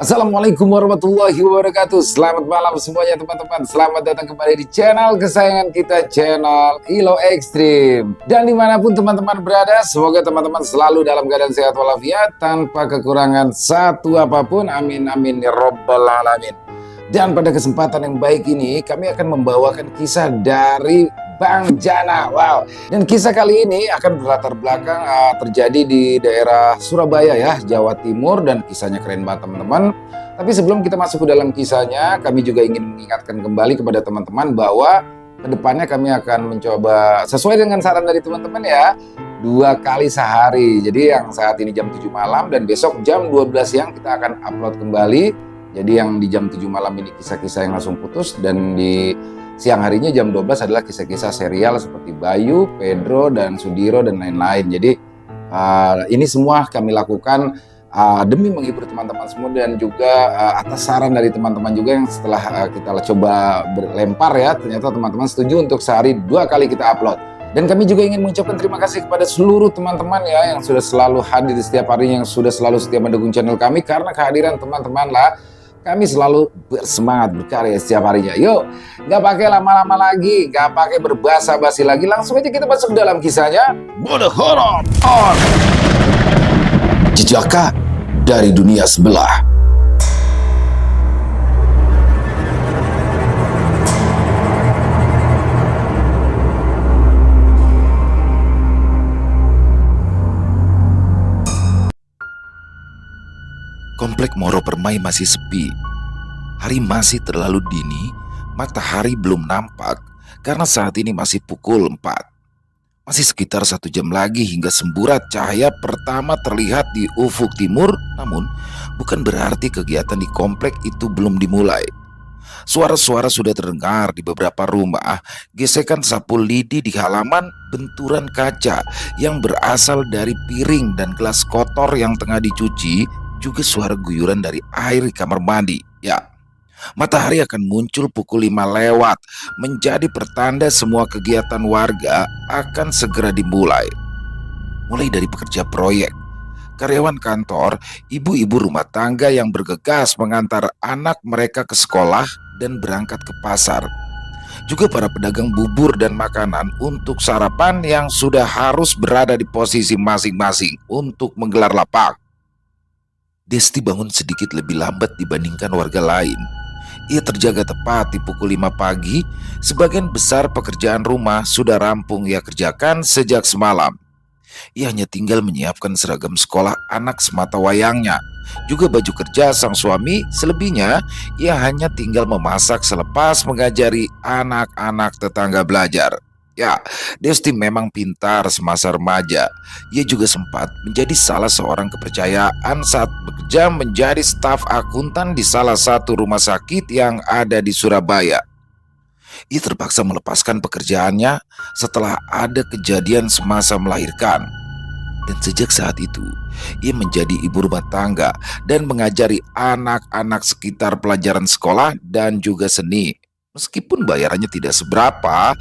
Assalamualaikum warahmatullahi wabarakatuh. Selamat malam semuanya teman-teman. Selamat datang kembali di channel kesayangan kita, channel Ilo Ekstrim. Dan dimanapun teman-teman berada, semoga teman-teman selalu dalam keadaan sehat walafiat, tanpa kekurangan satu apapun. Amin amin ya robbal alamin. Dan pada kesempatan yang baik ini, kami akan membawakan kisah dari Bang Jana. Wow. Dan kisah kali ini akan berlatar belakang terjadi di daerah Surabaya ya, Jawa Timur, dan kisahnya keren banget teman-teman. Tapi sebelum kita masuk ke dalam kisahnya, kami juga ingin mengingatkan kembali kepada teman-teman bahwa kedepannya kami akan mencoba sesuai dengan saran dari teman-teman ya, 2 kali sehari. Jadi yang saat ini jam 7 malam dan besok jam 12 siang kita akan upload kembali. Jadi yang di jam 7 malam ini kisah-kisah yang langsung putus, dan di siang harinya jam 12 adalah kisah-kisah serial seperti Bayu, Pedro, dan Sudiro, dan lain-lain. Jadi ini semua kami lakukan demi menghibur teman-teman semua, dan juga atas saran dari teman-teman juga yang setelah kita coba berlempar ya, ternyata teman-teman setuju untuk sehari 2 kali kita upload. Dan kami juga ingin mengucapkan terima kasih kepada seluruh teman-teman ya yang sudah selalu hadir di setiap harinya, yang sudah selalu setia mendukung channel kami. Karena kehadiran teman-teman lah kami selalu bersemangat berkarya setiap harinya. Yuk, nggak pakai lama-lama lagi, nggak pakai berbasa-basi lagi, langsung aja kita masuk dalam kisahnya. Mode horor on. Jejaka dari dunia sebelah. Komplek Moro Permai masih sepi. Hari masih terlalu dini, matahari belum nampak karena saat ini masih pukul 4. Masih sekitar 1 jam lagi hingga semburat cahaya pertama terlihat di ufuk timur, namun bukan berarti kegiatan di komplek itu belum dimulai. Suara-suara sudah terdengar di beberapa rumah, gesekan sapu lidi di halaman, benturan kaca yang berasal dari piring dan gelas kotor yang tengah dicuci, juga suara guyuran dari air di kamar mandi. Ya, matahari akan muncul pukul 5 lewat, menjadi pertanda semua kegiatan warga akan segera dimulai. Mulai dari pekerja proyek, karyawan kantor, ibu-ibu rumah tangga yang bergegas mengantar anak mereka ke sekolah dan berangkat ke pasar. Juga para pedagang bubur dan makanan untuk sarapan yang sudah harus berada di posisi masing-masing untuk menggelar lapak. Desti bangun sedikit lebih lambat dibandingkan warga lain. Ia terjaga tepat di pukul 5 pagi. Sebagian besar pekerjaan rumah sudah rampung ia kerjakan sejak semalam. Ia hanya tinggal menyiapkan seragam sekolah anak semata wayangnya, juga baju kerja sang suami. Selebihnya ia hanya tinggal memasak selepas mengajari anak-anak tetangga belajar. Ya, Desti memang pintar semasa remaja. Ia juga sempat menjadi salah seorang kepercayaan saat bekerja menjadi staf akuntan di salah satu rumah sakit yang ada di Surabaya. Ia terpaksa melepaskan pekerjaannya setelah ada kejadian semasa melahirkan. Dan sejak saat itu, ia menjadi ibu rumah tangga dan mengajari anak-anak sekitar pelajaran sekolah dan juga seni. Meskipun bayarannya tidak seberapa,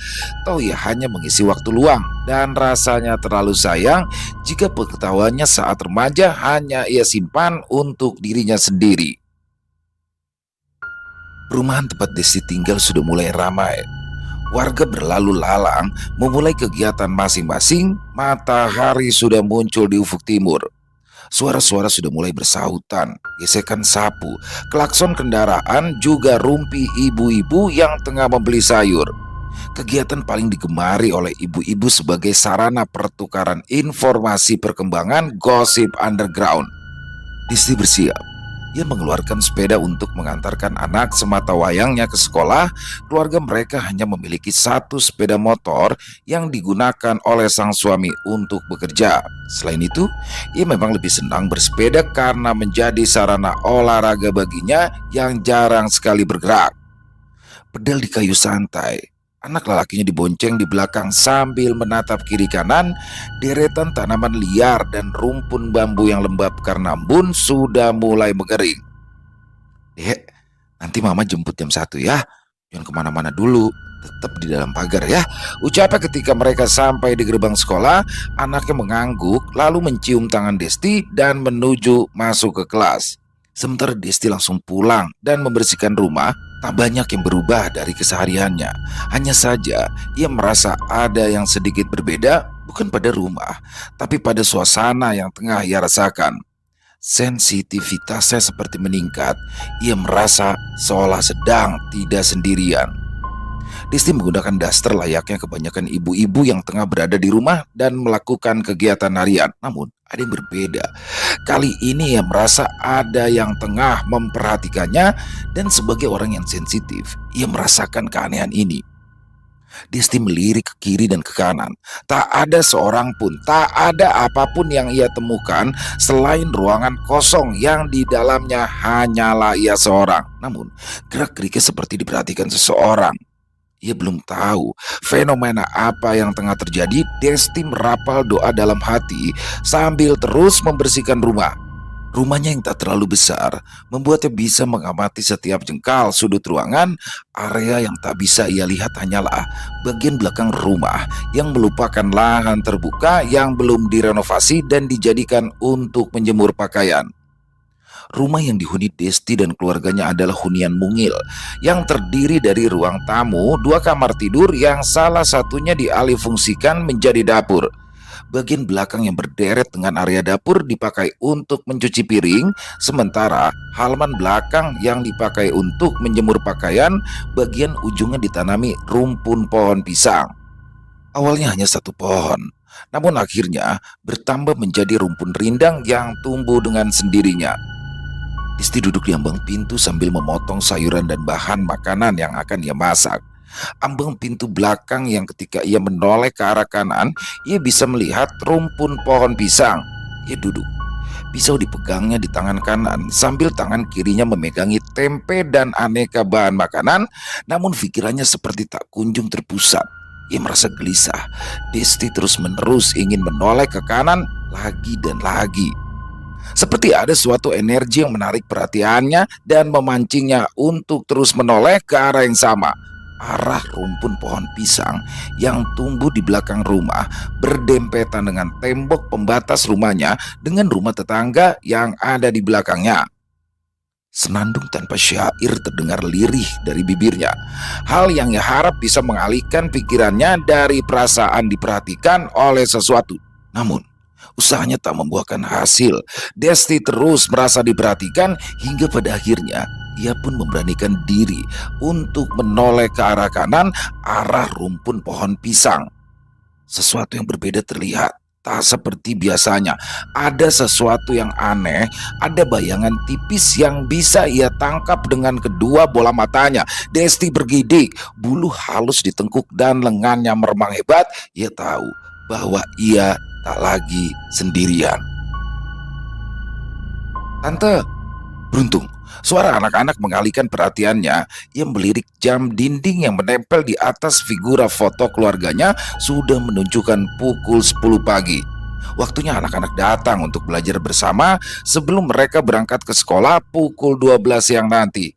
toh ia hanya mengisi waktu luang, dan rasanya terlalu sayang jika pengetahuannya saat remaja hanya ia simpan untuk dirinya sendiri. Perumahan tempat Desti tinggal sudah mulai ramai. Warga berlalu lalang memulai kegiatan masing-masing. Matahari sudah muncul di ufuk timur. Suara-suara sudah mulai bersahutan, gesekan sapu, klakson kendaraan, juga rumpi ibu-ibu yang tengah membeli sayur. Kegiatan paling digemari oleh ibu-ibu sebagai sarana pertukaran informasi perkembangan gosip underground. Desti bersiap. Ia mengeluarkan sepeda untuk mengantarkan anak semata wayangnya ke sekolah. Keluarga mereka hanya memiliki 1 sepeda motor yang digunakan oleh sang suami untuk bekerja. Selain itu, ia memang lebih senang bersepeda karena menjadi sarana olahraga baginya yang jarang sekali bergerak. Pedal di kayu santai, anak lelakinya dibonceng di belakang sambil menatap kiri kanan. Deretan tanaman liar dan rumpun bambu yang lembab karena embun sudah mulai mengering. Dek, nanti mama jemput jam 1 ya. Jangan kemana-mana dulu. Tetap di dalam pagar ya, ucapnya ketika mereka sampai di gerbang sekolah. Anaknya mengangguk lalu mencium tangan Desti dan menuju masuk ke kelas. Sementara Desti langsung pulang dan membersihkan rumah. Tak banyak yang berubah dari kesehariannya. Hanya saja ia merasa ada yang sedikit berbeda, bukan pada rumah, tapi pada suasana yang tengah ia rasakan. Sensitivitasnya seperti meningkat. Ia merasa seolah sedang tidak sendirian. Desti menggunakan daster layaknya kebanyakan ibu-ibu yang tengah berada di rumah dan melakukan kegiatan harian. Namun ada yang berbeda. Kali ini ia merasa ada yang tengah memperhatikannya, dan sebagai orang yang sensitif, ia merasakan keanehan ini. Desti melirik ke kiri dan ke kanan. Tak ada seorang pun, tak ada apapun yang ia temukan selain ruangan kosong yang di dalamnya hanyalah ia seorang. Namun gerak-geriknya seperti diperhatikan seseorang. Ia belum tahu fenomena apa yang tengah terjadi. Desti merapal doa dalam hati sambil terus membersihkan rumah. Rumahnya yang tak terlalu besar membuatnya bisa mengamati setiap jengkal sudut ruangan. Area yang tak bisa ia lihat hanyalah bagian belakang rumah yang merupakan lahan terbuka yang belum direnovasi dan dijadikan untuk menjemur pakaian. Rumah yang dihuni Desti dan keluarganya adalah hunian mungil yang terdiri dari ruang tamu, 2 kamar tidur yang salah satunya dialihfungsikan menjadi dapur. Bagian belakang yang berderet dengan area dapur dipakai untuk mencuci piring, sementara halaman belakang yang dipakai untuk menjemur pakaian, bagian ujungnya ditanami rumpun pohon pisang. Awalnya hanya 1 pohon, namun akhirnya bertambah menjadi rumpun rindang yang tumbuh dengan sendirinya. Desti duduk di ambang pintu sambil memotong sayuran dan bahan makanan yang akan ia masak. Ambang pintu belakang yang ketika ia menoleh ke arah kanan, ia bisa melihat rumpun pohon pisang. Ia duduk. Pisau dipegangnya di tangan kanan sambil tangan kirinya memegangi tempe dan aneka bahan makanan. Namun pikirannya seperti tak kunjung terpusat. Ia merasa gelisah. Desti terus-menerus ingin menoleh ke kanan lagi dan lagi. Seperti ada suatu energi yang menarik perhatiannya dan memancingnya untuk terus menoleh ke arah yang sama. Arah rumpun pohon pisang yang tumbuh di belakang rumah berdempetan dengan tembok pembatas rumahnya dengan rumah tetangga yang ada di belakangnya. Senandung tanpa syair terdengar lirih dari bibirnya. Hal yang ia harap bisa mengalihkan pikirannya dari perasaan diperhatikan oleh sesuatu. Namun usahanya tak membuahkan hasil. Desti terus merasa diperhatikan hingga pada akhirnya ia pun memberanikan diri untuk menoleh ke arah kanan, arah rumpun pohon pisang. Sesuatu yang berbeda terlihat. Tak seperti biasanya. Ada sesuatu yang aneh. Ada bayangan tipis yang bisa ia tangkap dengan kedua bola matanya. Desti bergidik, bulu halus di tengkuk dan lengannya meremang hebat. Ia tahu bahwa ia tak lagi sendirian. "Tante!" Beruntung suara anak-anak mengalihkan perhatiannya. Ia melirik jam dinding yang menempel di atas figura foto keluarganya sudah menunjukkan pukul 10 pagi. Waktunya anak-anak datang untuk belajar bersama sebelum mereka berangkat ke sekolah pukul 12 siang nanti.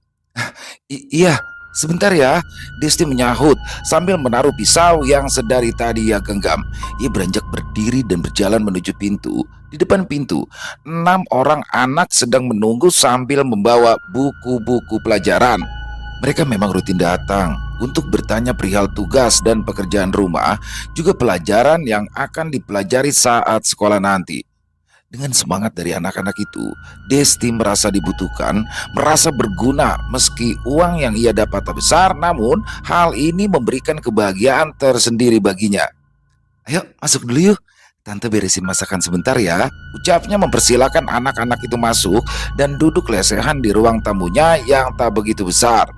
Iya, sebentar ya," Desti menyahut sambil menaruh pisau yang sedari tadi ia genggam. Ia beranjak berdiri dan berjalan menuju pintu. Di depan pintu, 6 orang anak sedang menunggu sambil membawa buku-buku pelajaran. Mereka memang rutin datang untuk bertanya perihal tugas dan pekerjaan rumah, juga pelajaran yang akan dipelajari saat sekolah nanti. Dengan semangat dari anak-anak itu, Desti merasa dibutuhkan, merasa berguna. Meski uang yang ia dapat tak besar, namun hal ini memberikan kebahagiaan tersendiri baginya. "Ayo masuk dulu yuk, Tante beresin masakan sebentar ya," ucapnya mempersilahkan anak-anak itu masuk dan duduk lesehan di ruang tamunya yang tak begitu besar.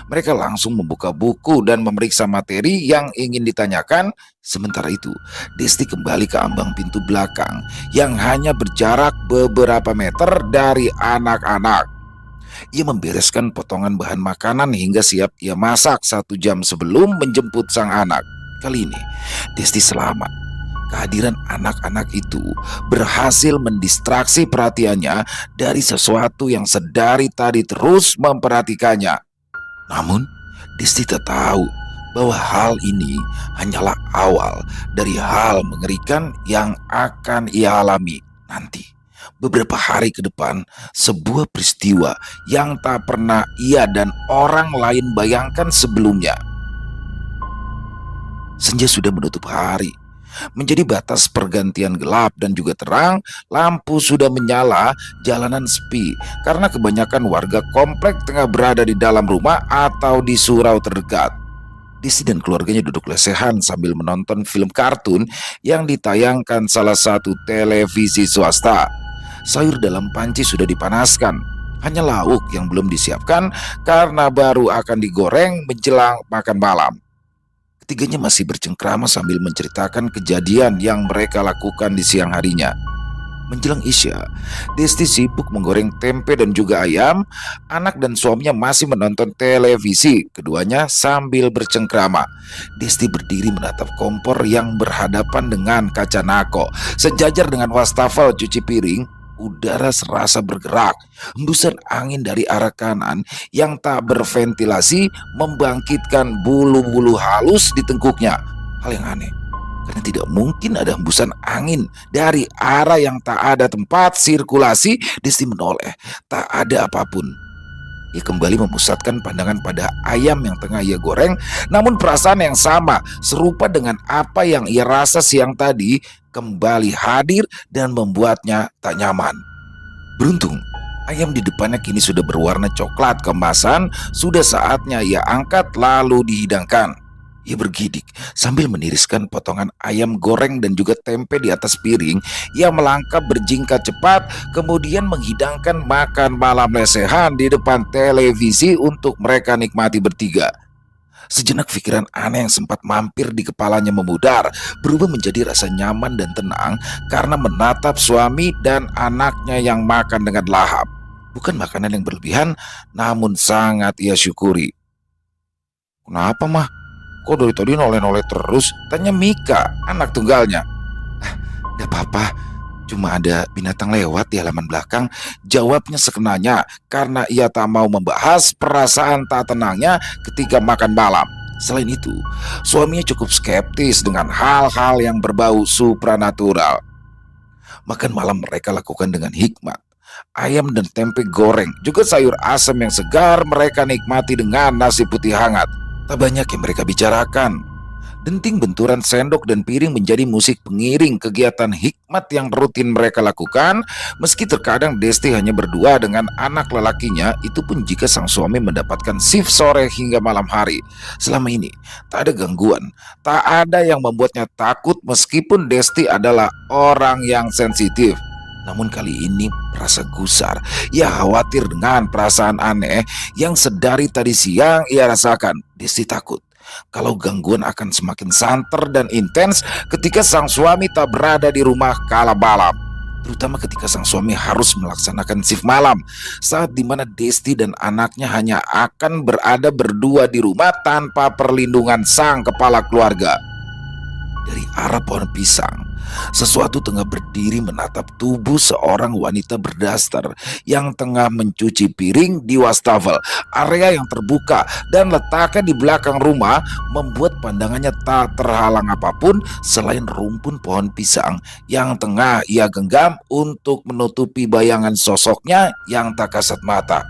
Mereka langsung membuka buku dan memeriksa materi yang ingin ditanyakan. Sementara itu, Desti kembali ke ambang pintu belakang yang hanya berjarak beberapa meter dari anak-anak. Ia membereskan potongan bahan makanan hingga siap ia masak 1 jam sebelum menjemput sang anak. Kali ini, Desti selamat. Kehadiran anak-anak itu berhasil mendistraksi perhatiannya dari sesuatu yang sedari tadi terus memperhatikannya. Namun, Desti tak tahu bahwa hal ini hanyalah awal dari hal mengerikan yang akan ia alami nanti. Beberapa hari ke depan, sebuah peristiwa yang tak pernah ia dan orang lain bayangkan sebelumnya. Senja sudah menutup hari, menjadi batas pergantian gelap dan juga terang. Lampu sudah menyala, jalanan sepi karena kebanyakan warga komplek tengah berada di dalam rumah atau di surau terdekat. Desi dan keluarganya duduk lesehan sambil menonton film kartun yang ditayangkan salah satu televisi swasta. Sayur dalam panci sudah dipanaskan, hanya lauk yang belum disiapkan karena baru akan digoreng menjelang makan malam. Ketiganya masih bercengkrama sambil menceritakan kejadian yang mereka lakukan di siang harinya. Menjelang Isya, Desti sibuk menggoreng tempe dan juga ayam. Anak dan suaminya masih menonton televisi, keduanya sambil bercengkrama. Desti berdiri menatap kompor yang berhadapan dengan kaca nako. Sejajar dengan wastafel cuci piring, udara serasa bergerak. Hembusan angin dari arah kanan yang tak berventilasi membangkitkan bulu-bulu halus di tengkuknya. Hal yang aneh, karena tidak mungkin ada hembusan angin dari arah yang tak ada tempat sirkulasi. Desti menoleh, tak ada apapun. Ia kembali memusatkan pandangan pada ayam yang tengah ia goreng. Namun perasaan yang sama, serupa dengan apa yang ia rasa siang tadi, kembali hadir dan membuatnya tak nyaman. Beruntung, ayam di depannya kini sudah berwarna coklat keemasan. Sudah saatnya ia angkat lalu dihidangkan. Ia bergidik sambil meniriskan potongan ayam goreng dan juga tempe di atas piring. Ia melangkah berjingkat cepat, kemudian menghidangkan makan malam lesehan di depan televisi untuk mereka nikmati bertiga. Sejenak pikiran aneh yang sempat mampir di kepalanya memudar, berubah menjadi rasa nyaman dan tenang karena menatap suami dan anaknya yang makan dengan lahap. Bukan makanan yang berlebihan, namun sangat ia syukuri. "Kenapa, Mah? Kok dari tadi noleh-noleh terus?" tanya Mika, anak tunggalnya. "Gak apa-apa, cuma ada binatang lewat di halaman belakang," jawabnya sekenanya karena ia tak mau membahas perasaan tak tenangnya ketika makan malam. Selain itu, suaminya cukup skeptis dengan hal-hal yang berbau supranatural. Makan malam mereka lakukan dengan hikmat. Ayam dan tempe goreng, juga sayur asam yang segar mereka nikmati dengan nasi putih hangat. Tak banyak yang mereka bicarakan. Denting benturan sendok dan piring menjadi musik pengiring kegiatan hikmat yang rutin mereka lakukan. Meski terkadang Desti hanya berdua dengan anak lelakinya, itu pun jika sang suami mendapatkan shift sore hingga malam hari. Selama ini tak ada gangguan, tak ada yang membuatnya takut meskipun Desti adalah orang yang sensitif. Namun kali ini merasa gusar. Ia khawatir dengan perasaan aneh yang sedari tadi siang ia rasakan. Desti takut kalau gangguan akan semakin santer dan intens ketika sang suami tak berada di rumah kala malam. Terutama ketika sang suami harus melaksanakan shift malam, saat dimana Desti dan anaknya hanya akan berada berdua di rumah tanpa perlindungan sang kepala keluarga. Dari arah pohon pisang, sesuatu tengah berdiri menatap tubuh seorang wanita berdaster yang tengah mencuci piring di wastafel. Area yang terbuka dan letaknya di belakang rumah membuat pandangannya tak terhalang apapun selain rumpun pohon pisang yang tengah ia genggam untuk menutupi bayangan sosoknya yang tak kasat mata.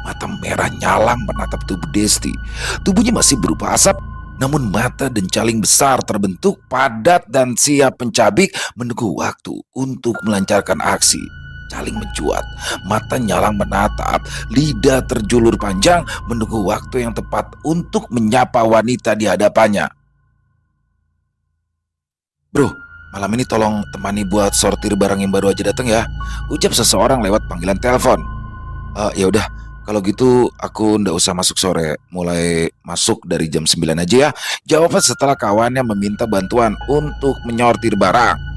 Mata merah nyalang menatap tubuh Desti. Tubuhnya masih berupa asap, namun mata dan caling besar terbentuk padat dan siap mencabik menunggu waktu untuk melancarkan aksi. Caling mencuat, mata nyalang menatap, lidah terjulur panjang menunggu waktu yang tepat untuk menyapa wanita di hadapannya. "Bro, malam ini tolong temani buat sortir barang yang baru aja datang ya," ucap seseorang lewat panggilan telepon. Ya udah, kalau gitu aku ndak usah masuk sore, mulai masuk dari jam 9 aja ya," jawabnya setelah kawannya meminta bantuan untuk menyortir barang.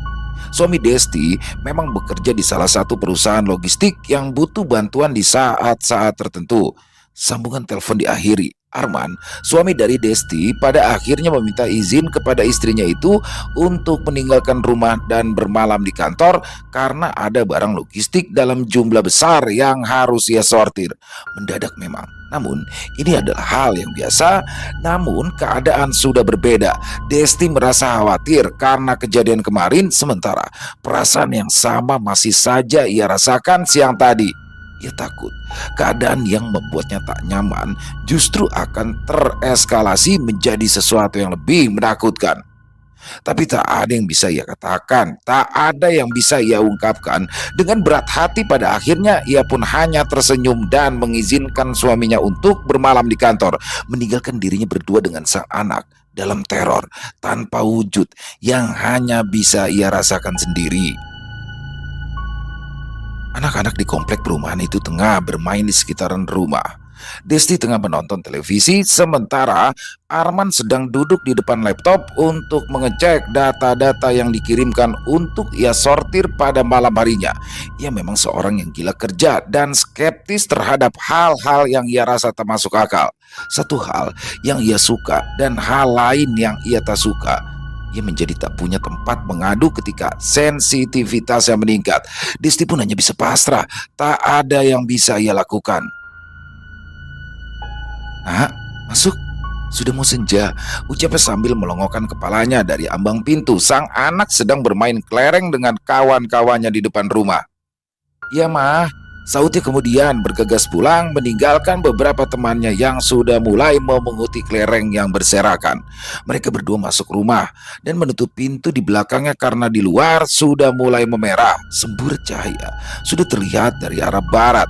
Suami Desti memang bekerja di salah satu perusahaan logistik yang butuh bantuan di saat-saat tertentu. Sambungan telepon diakhiri. Arman, suami dari Desti, pada akhirnya meminta izin kepada istrinya itu untuk meninggalkan rumah dan bermalam di kantor karena ada barang logistik dalam jumlah besar yang harus ia sortir. Mendadak memang. Namun, ini adalah hal yang biasa, namun keadaan sudah berbeda. Desti merasa khawatir karena kejadian kemarin, sementara perasaan yang sama masih saja ia rasakan siang tadi. Ia takut keadaan yang membuatnya tak nyaman justru akan tereskalasi menjadi sesuatu yang lebih menakutkan. Tapi tak ada yang bisa ia katakan, tak ada yang bisa ia ungkapkan. Dengan berat hati pada akhirnya ia pun hanya tersenyum dan mengizinkan suaminya untuk bermalam di kantor, meninggalkan dirinya berdua dengan sang anak dalam teror tanpa wujud yang hanya bisa ia rasakan sendiri. Anak-anak di komplek perumahan itu tengah bermain di sekitaran rumah. Desti tengah menonton televisi, sementara Arman sedang duduk di depan laptop untuk mengecek data-data yang dikirimkan untuk ia sortir pada malam harinya. Ia memang seorang yang gila kerja dan skeptis terhadap hal-hal yang ia rasa tak masuk akal. Satu hal yang ia suka dan hal lain yang ia tak suka. Ia menjadi tak punya tempat mengadu ketika sensitivitasnya meningkat. Desti pun hanya bisa pasrah, tak ada yang bisa ia lakukan. "Nak, masuk. Sudah mau senja," ucapnya sambil melongokkan kepalanya dari ambang pintu. Sang anak sedang bermain kelereng dengan kawan-kawannya di depan rumah. "Ya, Mah," sautnya kemudian bergegas pulang meninggalkan beberapa temannya yang sudah mulai memunguti kelereng yang berserakan. Mereka berdua masuk rumah dan menutup pintu di belakangnya karena di luar sudah mulai memerah. Sembur cahaya sudah terlihat dari arah barat.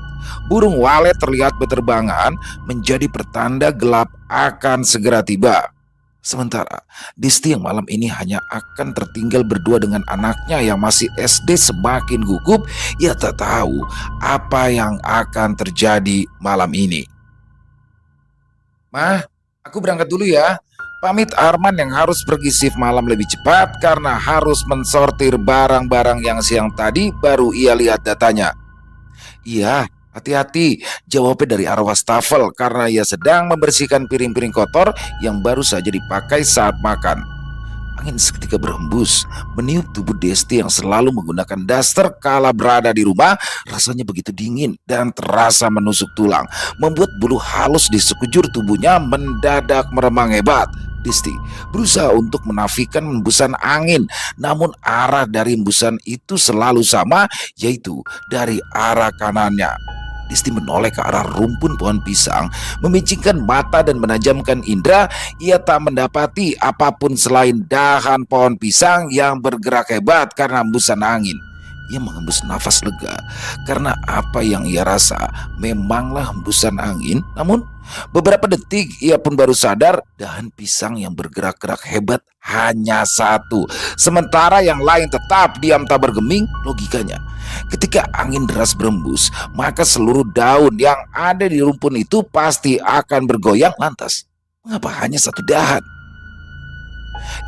Burung walet terlihat berterbangan menjadi pertanda gelap akan segera tiba. Sementara Desti yang malam ini hanya akan tertinggal berdua dengan anaknya yang masih SD semakin gugup. Ia tak tahu apa yang akan terjadi malam ini. "Mah, aku berangkat dulu ya," pamit Arman yang harus pergi shift malam lebih cepat karena harus mensortir barang-barang yang siang tadi baru ia lihat datanya. "Iya, hati-hati," jawabnya dari arah wastafel karena ia sedang membersihkan piring-piring kotor yang baru saja dipakai saat makan. Angin seketika berhembus, meniup tubuh Desti yang selalu menggunakan daster kala berada di rumah. Rasanya begitu dingin dan terasa menusuk tulang, membuat bulu halus di sekujur tubuhnya mendadak meremang hebat. Desti berusaha untuk menafikan hembusan angin, namun arah dari hembusan itu selalu sama, yaitu dari arah kanannya. Desti menoleh ke arah rumpun pohon pisang, memicingkan mata dan menajamkan indera. Ia tak mendapati apapun selain dahan pohon pisang yang bergerak hebat karena hembusan angin. Ia menghembus nafas lega karena apa yang ia rasa memanglah hembusan angin. Namun beberapa detik ia pun baru sadar dahan pisang yang bergerak-gerak hebat hanya satu, sementara yang lain tetap diam tak bergeming. Logikanya, ketika angin deras berembus, maka seluruh daun yang ada di rumpun itu pasti akan bergoyang. Lantas, mengapa hanya satu dahan?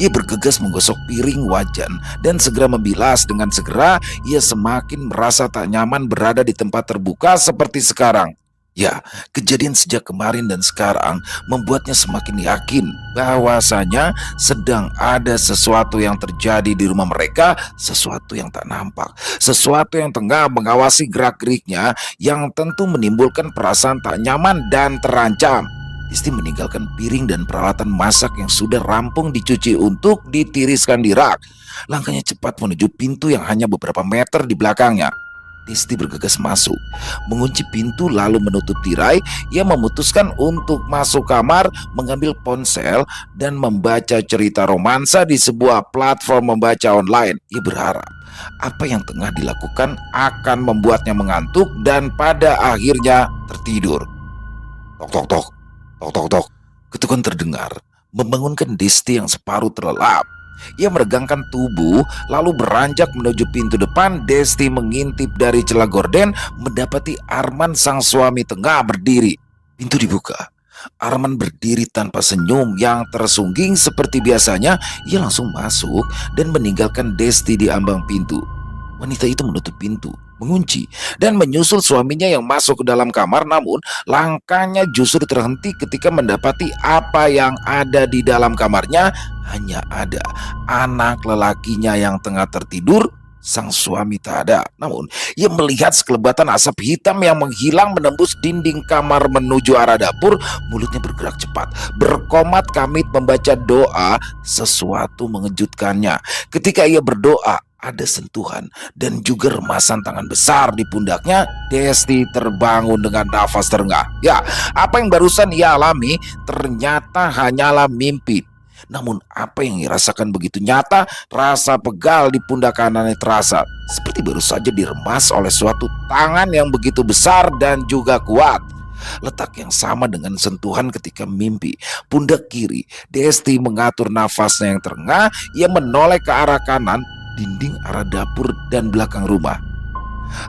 Ia bergegas menggosok piring wajan dan segera membilas. Dengan segera ia semakin merasa tak nyaman berada di tempat terbuka seperti sekarang. Ya, kejadian sejak kemarin dan sekarang membuatnya semakin yakin bahwasanya sedang ada sesuatu yang terjadi di rumah mereka, sesuatu yang tak nampak, sesuatu yang tengah mengawasi gerak-geriknya yang tentu menimbulkan perasaan tak nyaman dan terancam. Desti meninggalkan piring dan peralatan masak yang sudah rampung dicuci untuk ditiriskan di rak. Langkahnya cepat menuju pintu yang hanya beberapa meter di belakangnya. Desti bergegas masuk, mengunci pintu lalu menutup tirai. Ia memutuskan untuk masuk kamar, mengambil ponsel dan membaca cerita romansa di sebuah platform membaca online. Ia berharap apa yang tengah dilakukan akan membuatnya mengantuk dan pada akhirnya tertidur. Tok tok tok, tok tok tok. Ketukan terdengar, membangunkan Desti yang separuh terlelap. Ia meregangkan tubuh lalu beranjak menuju pintu depan. Desti mengintip dari celah gorden, mendapati Arman sang suami tengah berdiri. Pintu dibuka. Arman berdiri tanpa senyum yang tersungging seperti biasanya. Ia langsung masuk dan meninggalkan Desti di ambang pintu. Wanita itu menutup pintu mengunci, dan menyusul suaminya yang masuk ke dalam kamar. Namun langkahnya justru terhenti ketika mendapati apa yang ada di dalam kamarnya. Hanya ada anak lelakinya yang tengah tertidur. Sang suami tak ada, namun ia melihat sekelebatan asap hitam yang menghilang menembus dinding kamar menuju arah dapur. Mulutnya bergerak cepat, berkomat kamit membaca doa. Sesuatu mengejutkannya. Ketika ia berdoa, ada sentuhan dan juga remasan tangan besar di pundaknya. Desti terbangun dengan nafas terengah. Ya, apa yang barusan ia alami ternyata hanyalah mimpi. Namun apa yang dirasakan begitu nyata. Rasa pegal di pundak kanannya terasa seperti baru saja diremas oleh suatu tangan yang begitu besar dan juga kuat. Letak yang sama dengan sentuhan ketika mimpi. Pundak kiri Desti mengatur nafasnya yang terengah. Ia menoleh ke arah kanan, dinding arah dapur dan belakang rumah.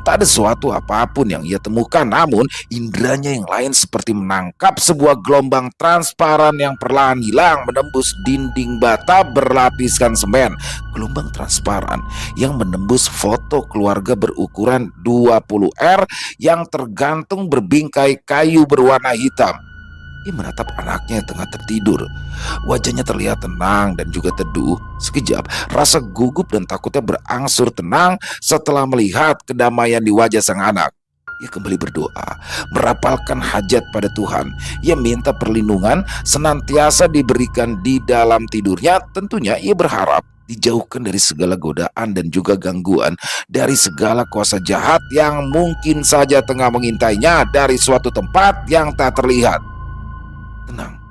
Tak ada suatu apapun yang ia temukan, namun inderanya yang lain seperti menangkap sebuah gelombang transparan yang perlahan hilang menembus dinding bata berlapiskan semen. Gelombang transparan yang menembus foto keluarga berukuran 20R yang tergantung berbingkai kayu berwarna hitam. Ia menatap anaknya yang tengah tertidur. Wajahnya terlihat tenang dan juga teduh. Sekejap, rasa gugup dan takutnya berangsur tenang setelah melihat kedamaian di wajah sang anak. Ia kembali berdoa, merapalkan hajat pada Tuhan. Ia minta perlindungan senantiasa diberikan di dalam tidurnya. Tentunya ia berharap dijauhkan dari segala godaan dan juga gangguan dari segala kuasa jahat yang mungkin saja tengah mengintainya dari suatu tempat yang tak terlihat. Tenang,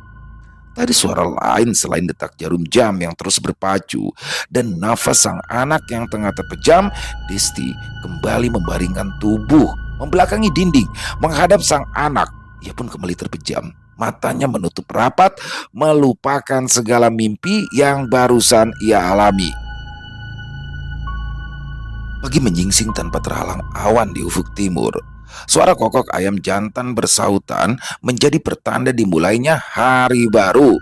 tak ada suara lain selain detak jarum jam yang terus berpacu dan nafas sang anak yang tengah terpejam. Desti kembali membaringkan tubuh, membelakangi dinding, menghadap sang anak. Ia pun kembali terpejam, matanya menutup rapat, melupakan segala mimpi yang barusan ia alami. Pagi menyingsing tanpa terhalang awan di ufuk timur. Suara kokok ayam jantan bersautan menjadi pertanda dimulainya hari baru.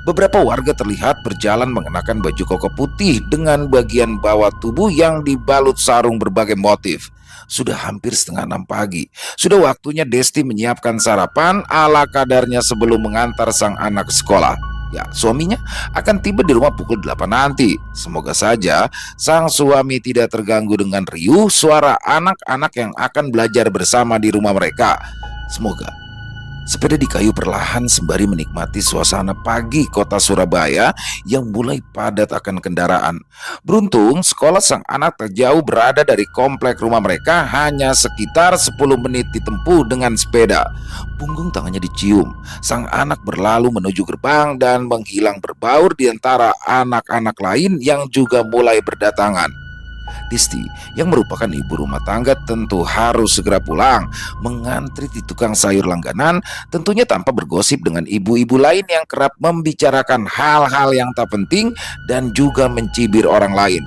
Beberapa warga terlihat berjalan mengenakan baju koko putih dengan bagian bawah tubuh yang dibalut sarung berbagai motif. Sudah hampir setengah 6 pagi. Sudah waktunya Desti menyiapkan sarapan ala kadarnya sebelum mengantar sang anak ke sekolah. Ya, suaminya akan tiba di rumah pukul 8 nanti. Semoga saja sang suami tidak terganggu dengan riuh suara anak-anak yang akan belajar bersama di rumah mereka. Semoga. Sepeda di kayu perlahan sembari menikmati suasana pagi kota Surabaya yang mulai padat akan kendaraan. Beruntung sekolah sang anak tak jauh berada dari komplek rumah mereka, hanya sekitar 10 menit ditempuh dengan sepeda. Punggung tangannya dicium. Sang anak berlalu menuju gerbang dan menghilang berbaur di antara anak-anak lain yang juga mulai berdatangan. Desti yang merupakan ibu rumah tangga tentu harus segera pulang, mengantri di tukang sayur langganan, tentunya tanpa bergosip dengan ibu-ibu lain yang kerap membicarakan hal-hal yang tak penting dan juga mencibir orang lain.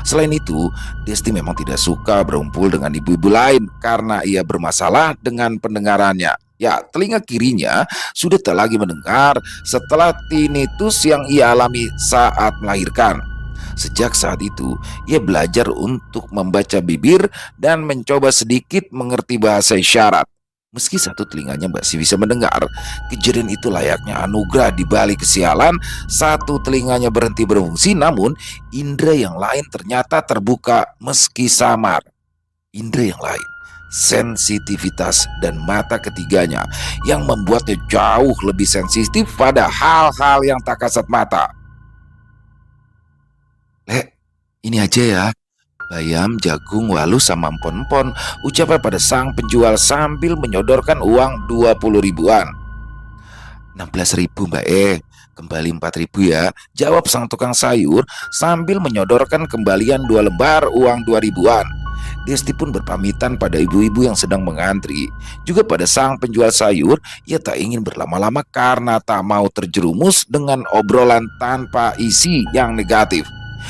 Selain itu, Desti memang tidak suka berkumpul dengan ibu-ibu lain karena ia bermasalah dengan pendengarannya. Ya, telinga kirinya sudah tak lagi mendengar setelah tinnitus yang ia alami saat melahirkan. Sejak saat itu, ia belajar untuk membaca bibir dan mencoba sedikit mengerti bahasa isyarat. Meski satu telinganya masih bisa mendengar, kejadian itu layaknya anugerah di balik kesialan. Satu telinganya berhenti berfungsi, namun indera yang lain ternyata terbuka meski samar. Indera yang lain, sensitivitas dan mata ketiganya yang membuatnya jauh lebih sensitif pada hal-hal yang tak kasat mata. "Lek, ini aja ya, bayam, jagung, walu, sama empon-empon," ucapnya pada sang penjual sambil menyodorkan uang 20 ribuan. 16 ribu mbak kembali 4 ribu ya, jawab sang tukang sayur sambil menyodorkan kembalian 2 lembar uang 2 ribuan. Desti pun berpamitan pada ibu-ibu yang sedang mengantri. Juga pada sang penjual sayur, ia tak ingin berlama-lama karena tak mau terjerumus dengan obrolan tanpa isi yang negatif.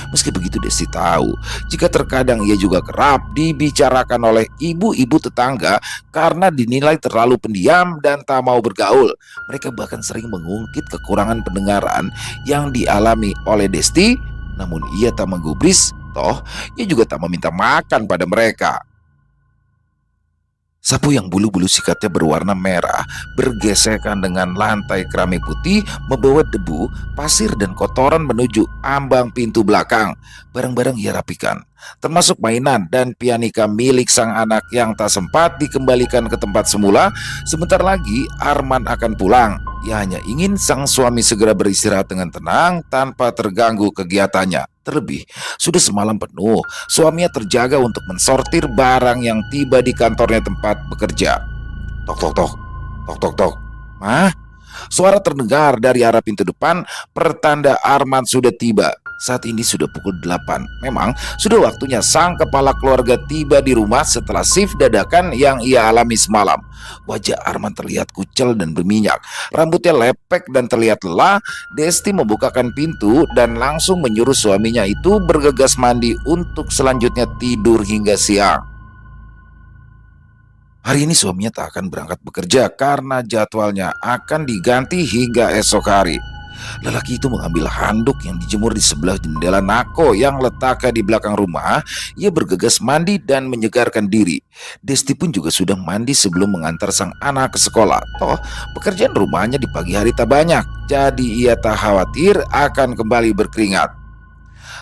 Meski begitu, Desti tahu jika terkadang ia juga kerap dibicarakan oleh ibu-ibu tetangga karena dinilai terlalu pendiam dan tak mau bergaul. Mereka bahkan sering mengungkit kekurangan pendengaran yang dialami oleh Desti, namun ia tak menggubris. Toh ia juga tak meminta makan pada mereka. Sapu yang bulu-bulu sikatnya berwarna merah bergesekan dengan lantai keramik putih membawa debu, pasir dan kotoran menuju ambang pintu belakang. Barang-barang ia rapikan, termasuk mainan dan pianika milik sang anak yang tak sempat dikembalikan ke tempat semula. Sebentar lagi Arman akan pulang. Ia hanya ingin sang suami segera beristirahat dengan tenang tanpa terganggu kegiatannya. Terlebih, sudah semalam penuh suaminya terjaga untuk mensortir barang yang tiba di kantornya tempat bekerja. Tok tok tok, tok tok tok. Mah, suara terdengar dari arah pintu depan, pertanda Arman sudah tiba. Saat ini sudah pukul 8. Memang sudah waktunya sang kepala keluarga tiba di rumah setelah shift dadakan yang ia alami semalam. Wajah Arman terlihat kucel dan berminyak. Rambutnya lepek dan terlihat lelah. Desti membukakan pintu dan langsung menyuruh suaminya itu bergegas mandi untuk selanjutnya tidur hingga siang. Hari ini suaminya tak akan berangkat bekerja karena jadwalnya akan diganti hingga esok hari. Lelaki itu mengambil handuk yang dijemur di sebelah jendela Nako yang letaknya di belakang rumah. Ia bergegas mandi dan menyegarkan diri. Desti pun juga sudah mandi sebelum mengantar sang anak ke sekolah. Toh, pekerjaan rumahnya di pagi hari tak banyak, jadi ia tak khawatir akan kembali berkeringat.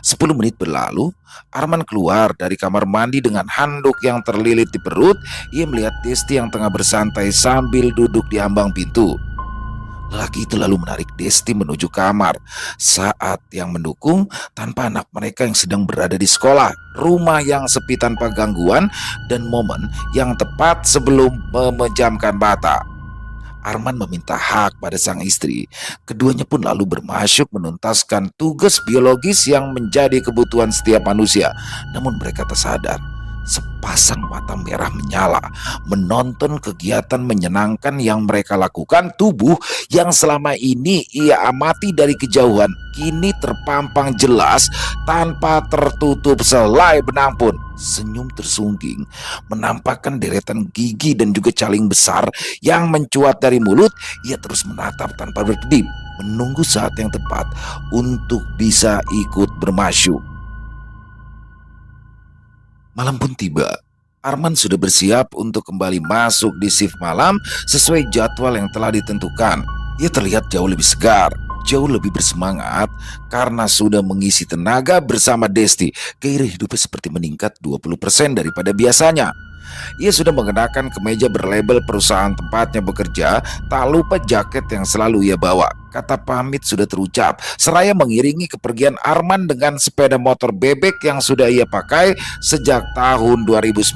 10 menit berlalu, Arman keluar dari kamar mandi dengan handuk yang terlilit di perut. Ia melihat Desti yang tengah bersantai sambil duduk di ambang pintu. Lelaki itu lalu menarik Desti menuju kamar. Saat yang mendukung tanpa anak mereka yang sedang berada di sekolah, rumah yang sepi tanpa gangguan, dan momen yang tepat sebelum memejamkan mata. Arman meminta hak pada sang istri. Keduanya pun lalu bermasyuk menuntaskan tugas biologis yang menjadi kebutuhan setiap manusia. Namun mereka tak sadar, sepasang mata merah menyala menonton kegiatan menyenangkan yang mereka lakukan. Tubuh yang selama ini ia amati dari kejauhan kini terpampang jelas tanpa tertutup selai benang pun. Senyum tersungging menampakkan deretan gigi dan juga caling besar yang mencuat dari mulut. Ia terus menatap tanpa berkedip, menunggu saat yang tepat untuk bisa ikut bermasyuk. Malam pun tiba. Arman sudah bersiap untuk kembali masuk di shift malam sesuai jadwal yang telah ditentukan. Ia terlihat jauh lebih segar, jauh lebih bersemangat karena sudah mengisi tenaga bersama Desti. Gairah hidupnya seperti meningkat 20% daripada biasanya. Ia sudah mengenakan kemeja berlabel perusahaan tempatnya bekerja, tak lupa jaket yang selalu ia bawa. Kata pamit sudah terucap, seraya mengiringi kepergian Arman dengan sepeda motor bebek yang sudah ia pakai sejak tahun 2009.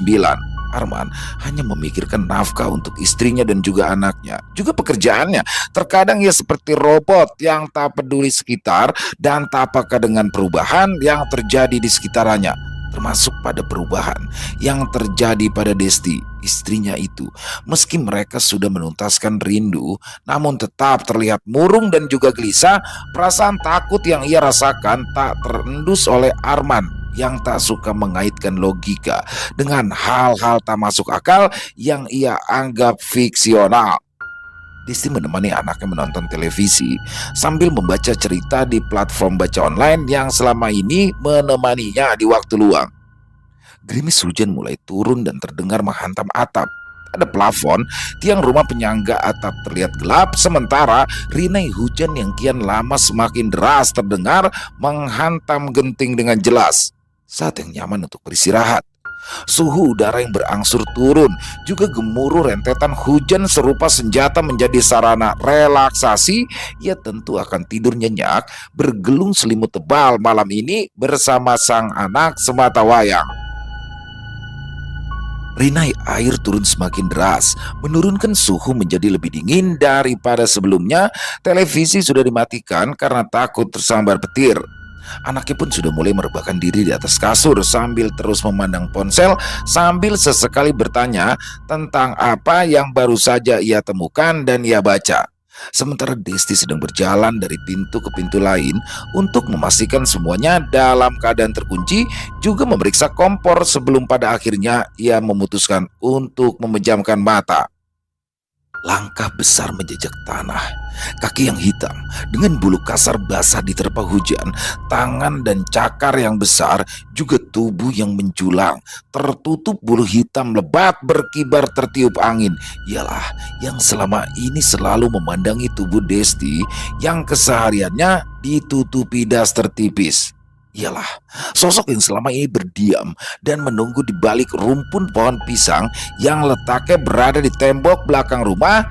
Arman hanya memikirkan nafkah untuk istrinya dan juga anaknya, juga pekerjaannya. Terkadang ia seperti robot yang tak peduli sekitar dan tak peka dengan perubahan yang terjadi di sekitarnya, termasuk pada perubahan yang terjadi pada Desti, istrinya itu. Meski mereka sudah menuntaskan rindu, namun tetap terlihat murung dan juga gelisah. Perasaan takut yang ia rasakan tak terendus oleh Arman yang tak suka mengaitkan logika dengan hal-hal tak masuk akal yang ia anggap fiksional. Desti menemani anaknya menonton televisi sambil membaca cerita di platform baca online yang selama ini menemaninya di waktu luang. Gerimis hujan mulai turun dan terdengar menghantam atap. Pada plafon, tiang rumah penyangga atap terlihat gelap, sementara rinai hujan yang kian lama semakin deras terdengar menghantam genting dengan jelas. Saat yang nyaman untuk beristirahat. Suhu udara yang berangsur turun, juga gemuruh rentetan hujan serupa senjata menjadi sarana relaksasi. Ia tentu akan tidur nyenyak, bergelung selimut tebal malam ini bersama sang anak semata wayang. Rinai air turun semakin deras, menurunkan suhu menjadi lebih dingin daripada sebelumnya. Televisi sudah dimatikan karena takut tersambar petir. Anaknya pun sudah mulai merebahkan diri di atas kasur sambil terus memandang ponsel, sambil sesekali bertanya tentang apa yang baru saja ia temukan dan ia baca. Sementara Desti sedang berjalan dari pintu ke pintu lain untuk memastikan semuanya dalam keadaan terkunci, juga memeriksa kompor sebelum pada akhirnya ia memutuskan untuk memejamkan mata. Langkah besar menjejak tanah, kaki yang hitam dengan bulu kasar basah diterpa hujan, tangan dan cakar yang besar, juga tubuh yang menjulang, tertutup bulu hitam lebat berkibar tertiup angin. Ialah yang selama ini selalu memandangi tubuh Desti yang kesehariannya ditutupi daster tipis. Ialah sosok yang selama ini berdiam dan menunggu di balik rumpun pohon pisang yang letaknya berada di tembok belakang rumah.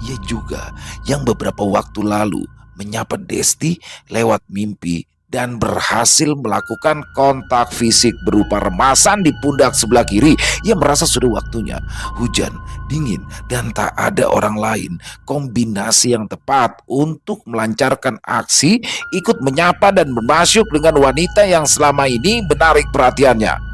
Ia juga yang beberapa waktu lalu menyapa Desti lewat mimpi dan berhasil melakukan kontak fisik berupa remasan di pundak sebelah kiri. Ia merasa sudah waktunya. Hujan, dingin, dan tak ada orang lain. Kombinasi yang tepat untuk melancarkan aksi, ikut menyapa dan bermasyuk dengan wanita yang selama ini menarik perhatiannya.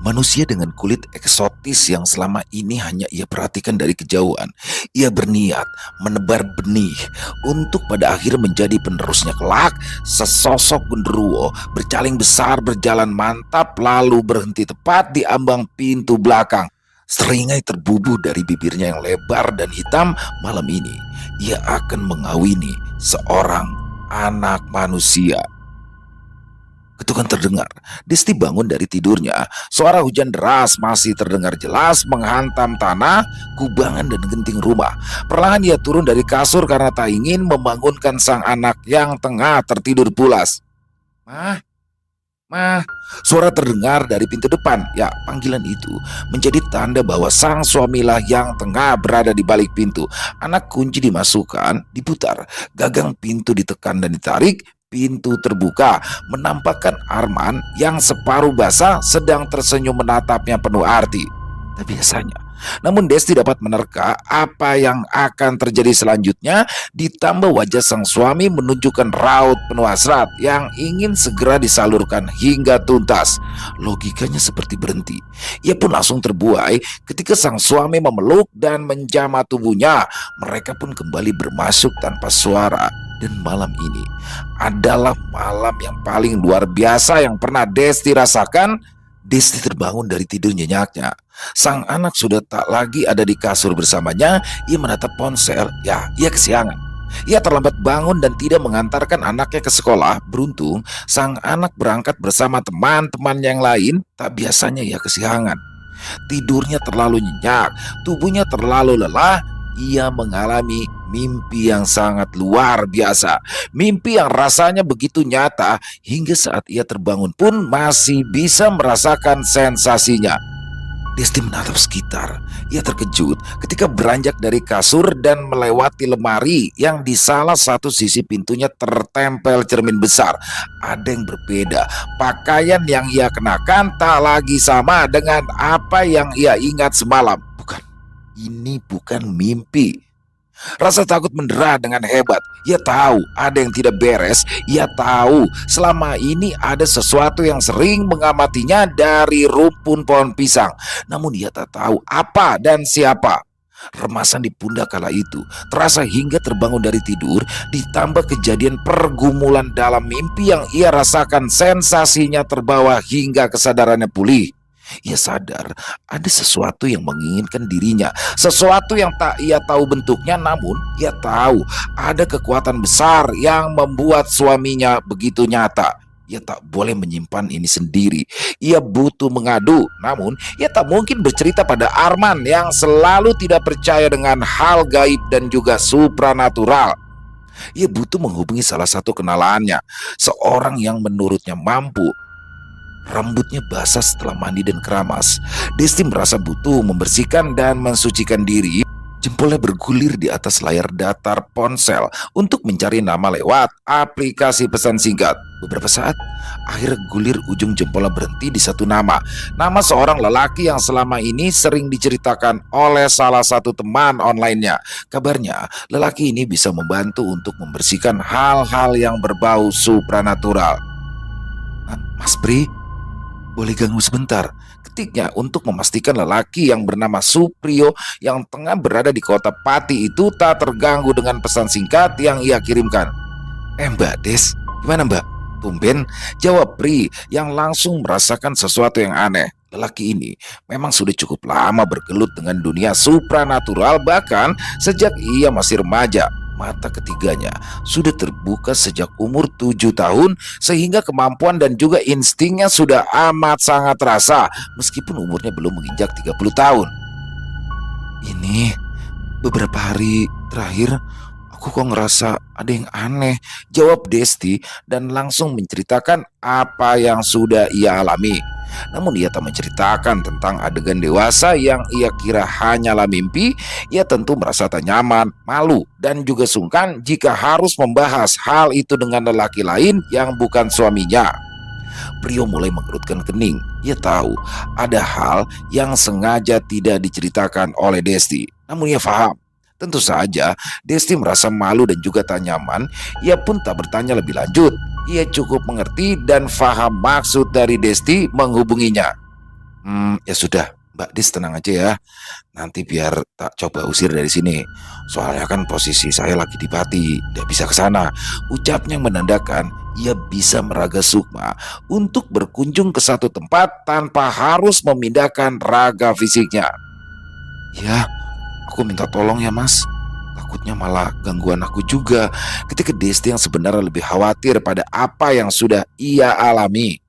Manusia dengan kulit eksotis yang selama ini hanya ia perhatikan dari kejauhan. Ia berniat menebar benih untuk pada akhirnya menjadi penerusnya kelak. Sesosok genderuwo bercaling besar berjalan mantap lalu berhenti tepat di ambang pintu belakang. Seringai terbubuh dari bibirnya yang lebar dan hitam. Malam ini ia akan mengawini seorang anak manusia. Ketukan terdengar. Desti bangun dari tidurnya. Suara hujan deras masih terdengar jelas menghantam tanah, kubangan dan genting rumah. Perlahan ia turun dari kasur karena tak ingin membangunkan sang anak yang tengah tertidur pulas. Mah, mah. Suara terdengar dari pintu depan. Ya, panggilan itu menjadi tanda bahwa sang suamilah yang tengah berada di balik pintu. Anak kunci dimasukkan, diputar. Gagang pintu ditekan dan ditarik. Pintu terbuka, menampakkan Arman yang separuh basah sedang tersenyum menatapnya penuh arti. Tak biasanya. Namun Desti dapat menerka apa yang akan terjadi selanjutnya, ditambah wajah sang suami menunjukkan raut penuh hasrat yang ingin segera disalurkan hingga tuntas. Logikanya seperti berhenti. Ia pun langsung terbuai ketika sang suami memeluk dan menjamah tubuhnya. Mereka pun kembali bermasuk tanpa suara. Dan malam ini adalah malam yang paling luar biasa yang pernah Desti rasakan. Desti terbangun dari tidur nyenyaknya. Sang anak sudah tak lagi ada di kasur bersamanya. Ia menatap ponsel. Ya, ia kesiangan. Ia terlambat bangun dan tidak mengantarkan anaknya ke sekolah. Beruntung, sang anak berangkat bersama teman-teman yang lain. Tak biasanya ia kesiangan. Tidurnya terlalu nyenyak, tubuhnya terlalu lelah. Ia mengalami mimpi yang sangat luar biasa. Mimpi yang rasanya begitu nyata hingga saat ia terbangun pun masih bisa merasakan sensasinya. Desti menatap sekitar. Ia terkejut ketika beranjak dari kasur dan melewati lemari yang di salah satu sisi pintunya tertempel cermin besar. Ada yang berbeda. Pakaian yang ia kenakan tak lagi sama dengan apa yang ia ingat semalam. Ini bukan mimpi. Rasa takut mendera dengan hebat. Ia tahu ada yang tidak beres. Ia tahu selama ini ada sesuatu yang sering mengamatinya dari rumpun pohon pisang. Namun ia tak tahu apa dan siapa. Remasan di pundak kala itu terasa hingga terbangun dari tidur. Ditambah kejadian pergumulan dalam mimpi yang ia rasakan, sensasinya terbawa hingga kesadarannya pulih. Ia sadar ada sesuatu yang menginginkan dirinya, sesuatu yang tak ia tahu bentuknya, namun ia tahu ada kekuatan besar yang membuat suaminya begitu nyata. Ia tak boleh menyimpan ini sendiri. Ia butuh mengadu, namun ia tak mungkin bercerita pada Arman yang selalu tidak percaya dengan hal gaib dan juga supranatural. Ia butuh menghubungi salah satu kenalannya, seorang yang menurutnya mampu. Rambutnya basah setelah mandi dan keramas. Desti merasa butuh membersihkan dan mensucikan diri. Jempolnya bergulir di atas layar datar ponsel untuk mencari nama lewat aplikasi pesan singkat. Beberapa saat, akhirnya gulir ujung jempolnya berhenti di satu nama. Nama seorang lelaki yang selama ini sering diceritakan oleh salah satu teman online-nya. Kabarnya, lelaki ini bisa membantu untuk membersihkan hal-hal yang berbau supranatural. Mas Pri, boleh ganggu sebentar? Ketiknya untuk memastikan lelaki yang bernama Suprio yang tengah berada di kota Pati itu tak terganggu dengan pesan singkat yang ia kirimkan. Mbak Des, gimana mbak? Tumben, jawab Pri yang langsung merasakan sesuatu yang aneh. Lelaki ini memang sudah cukup lama bergelut dengan dunia supranatural, bahkan sejak ia masih remaja. Mata ketiganya sudah terbuka sejak umur 7 tahun, sehingga kemampuan dan juga instingnya sudah amat sangat terasa meskipun umurnya belum menginjak 30 tahun. Ini beberapa hari terakhir aku kok ngerasa ada yang aneh, jawab Desti dan langsung menceritakan apa yang sudah ia alami. Namun ia tak menceritakan tentang adegan dewasa yang ia kira hanyalah mimpi. Ia tentu merasa tak nyaman, malu, dan juga sungkan jika harus membahas hal itu dengan lelaki lain yang bukan suaminya. Prio mulai mengerutkan kening. Ia tahu ada hal yang sengaja tidak diceritakan oleh Desti. Namun ia paham, tentu saja Desti merasa malu dan juga tak nyaman. Ia pun tak bertanya lebih lanjut. Ia cukup mengerti dan paham maksud dari Desti menghubunginya. Ya sudah, Mbak Des, tenang aja ya. Nanti biar tak coba usir dari sini. Soalnya kan posisi saya lagi di Pati, tidak bisa ke sana. Ucapnya menandakan ia bisa meraga Sukma untuk berkunjung ke satu tempat tanpa harus memindahkan raga fisiknya. Ya, aku minta tolong ya Mas. Takutnya malah gangguan aku juga, ketika Desti yang sebenarnya lebih khawatir pada apa yang sudah ia alami.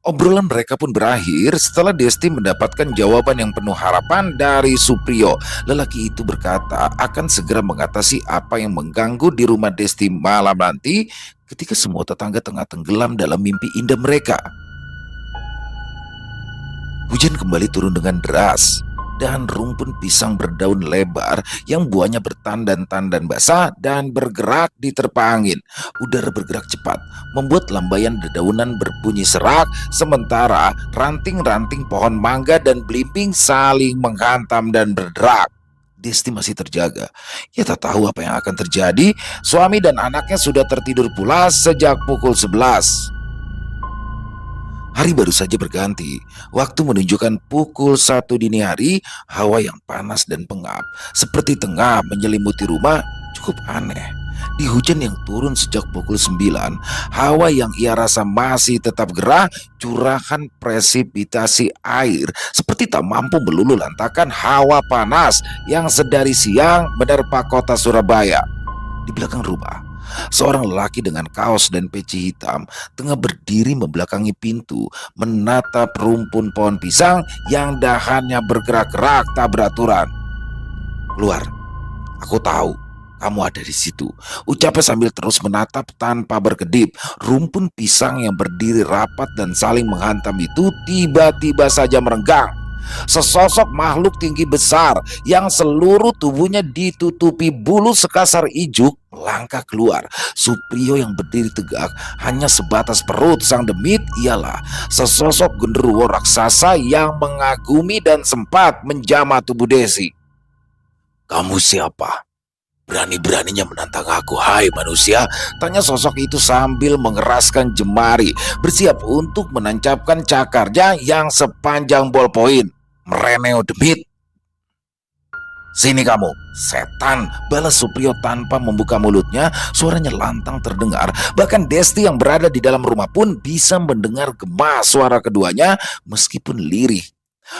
Obrolan mereka pun berakhir setelah Desti mendapatkan jawaban yang penuh harapan dari Suprio. Lelaki itu berkata akan segera mengatasi apa yang mengganggu di rumah Desti malam nanti ketika semua tetangga tengah tenggelam dalam mimpi indah mereka. Hujan kembali turun dengan deras dan rumpun pisang berdaun lebar yang buahnya bertandan-tandan basah dan bergerak diterpa angin. Udara bergerak cepat, membuat lambaian dedaunan berbunyi serak, sementara ranting-ranting pohon mangga dan belimbing saling menghantam dan berderak. Desti masih terjaga. Ia tak tahu apa yang akan terjadi. Suami dan anaknya sudah tertidur pula sejak pukul 11. Hari baru saja berganti. Waktu menunjukkan pukul 1 dini hari. Hawa yang panas dan pengap seperti tengah menyelimuti rumah cukup aneh. Di hujan yang turun sejak pukul 9, hawa yang ia rasa masih tetap gerah, curahan presipitasi air seperti tak mampu meluluh lantakan hawa panas yang sedari siang menerpa kota Surabaya. Di belakang rumah, seorang lelaki dengan kaos dan peci hitam tengah berdiri membelakangi pintu, menatap rumpun pohon pisang yang dahannya bergerak-gerak tak beraturan. "Keluar, aku tahu kamu ada di situ," ucapnya sambil terus menatap tanpa berkedip. Rumpun pisang yang berdiri rapat dan saling menghantam itu tiba-tiba saja merenggang. Sesosok makhluk tinggi besar yang seluruh tubuhnya ditutupi bulu sekasar ijuk melangkah keluar. Suprio yang berdiri tegak hanya sebatas perut sang demit ialah sesosok genderuwo raksasa yang mengagumi dan sempat menjamah tubuh Desi. "Kamu siapa? Berani-beraninya menantang aku, hai manusia?" tanya sosok itu sambil mengeraskan jemari, bersiap untuk menancapkan cakarnya yang sepanjang ballpoint. "Mereneo demit." "Sini kamu, setan," balas Suprio tanpa membuka mulutnya. Suaranya lantang terdengar. Bahkan Desti yang berada di dalam rumah pun bisa mendengar gema suara keduanya meskipun lirih.